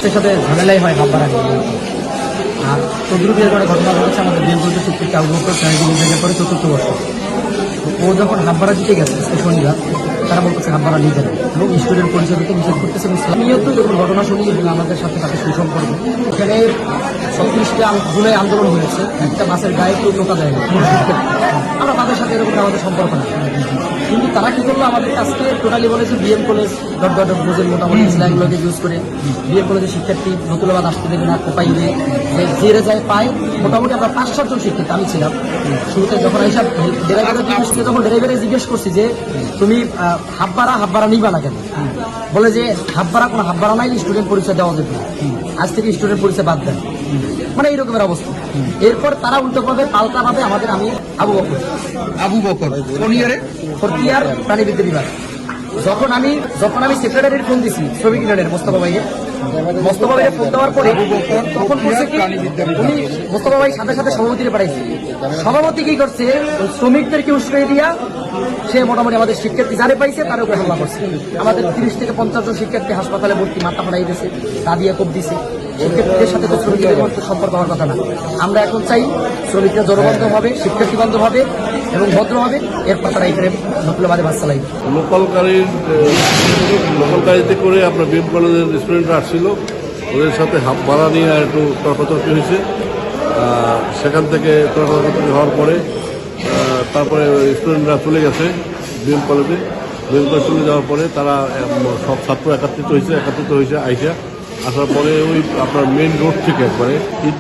শিক্ষকের সাথে ঝামেলাই হয় হাব্বারা নিয়ে। আর তদ্রুপের পরে ঘটনা ঘটেছে আমাদের বেলগঞ্জের শিক্ষক আবু বকর সাহেব বিভাগের পরে 4র্থ বর্ষ। তো ও যখন হাব্বারা দিতে গেছে শনিবার, তারা বলতেছে হাব্বারা নিতে না এবং স্টুডেন্ট পরিষদ থেকে নিষেধ করতেছে। এবং স্থানীয় তো যখন ঘটনা শুনি এবং আমাদের সাথে তাদের সুসম্পর্ক, এখানে 36 জুলাই আন্দোলন হয়েছে, একটা বাসের গায়ে কেউ টোকা দেয় না, আমরা তাদের সাথে এরকম আমাদের সম্পর্ক না। কিন্তু তারা কি করলো, আমাদের কাছকে টোটালি বলেছে বিএম কলেজ বোঝেন মোটামুটি স্ল্যাংগুলোকে ইউজ করে বিএম কলেজের শিক্ষার্থী নতুনবাদ আসতে দেবে না, কোপাইবে, যে রেজায় পায়। মোটামুটি আমরা 5-7 জন শিক্ষার্থী, আমি ছিলাম শুরুতে। যখন এইসব ড্রাইভারে জিজ্ঞেস করছি যে তুমি হাব্বারা নিবা না কেন, বলে যে কোনো হাব্বারা নাই, স্টুডেন্ট পরিচয় দেওয়া যাবে, আজ থেকে স্টুডেন্ট পরিচয় বাদ দেন, মানে এইরকমের অবস্থা। এরপর তারা উল্টোভাবে পাল্টাভাবে আমাদের, আমি আবু বকর ফোর্থ ইয়ার প্রাণীবিদ্যা বিভাগ, যখন আমি সেক্রেটারির ফোন দিছি শ্রমিক ইউনিয়নের মোস্তফা ভাইকে ফোন দেওয়ার পরে তখন করছে কি, উনি মোস্তফা ভাই সাথে সাথে সভাপতিরে পাঠাইছে। সভাপতি কি করছে, শ্রমিকদেরকে উস্কাই দিয়া সে মোটামুটি আমাদের শিক্ষার্থী যারে পাইছে তার উপরে হামলা করছে। আমাদের 30 থেকে 50 জন শিক্ষার্থী হাসপাতালে ভর্তি, মাথা ফাটাই দিয়েছে, দাদিয়া কোপ দিছে। শিক্ষার্থীদের সাথে তো শ্রমিকদের মধ্যে সম্পর্ক হওয়ার কথা না। আমরা এখন চাই শ্রমিকরা জনবান্ধব হবে, শিক্ষার্থী বান্ধব হবে এবং ভদ্র হবে। এরপর তারা এখানে নতুনবাদে বাস চালাইবে। লোকাল গাড়িতে করে আপনার বিএম কলেজের স্টুডেন্টরা আসছিল, ওদের সাথে হাফ ভাড়া নিয়ে একটু তর্কাতর্কি হয়েছে। সেখান থেকে তর্কাতর্কি হওয়ার পরে তারপরে স্টুডেন্টরা চলে গেছে বিএম কলেজে চলে যাওয়ার পরে তারা সব ছাত্র একত্রিত হয়েছে আসার পরে ওই আপনার মেন রোড থেকে একবারে ইট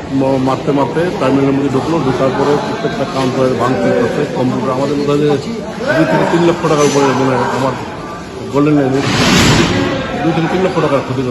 মারতে টার্মিনালের মধ্যে ঢোকার পরে প্রত্যেকটা কাউন্টারের ভাঙচুর করছে। কম্পিউটার আমাদের মধ্যে 2 থেকে 3 লক্ষ টাকার উপরে, মানে আমার গোল্ডেন লাইনে 2 থেকে 3 লক্ষ টাকার ক্ষতি।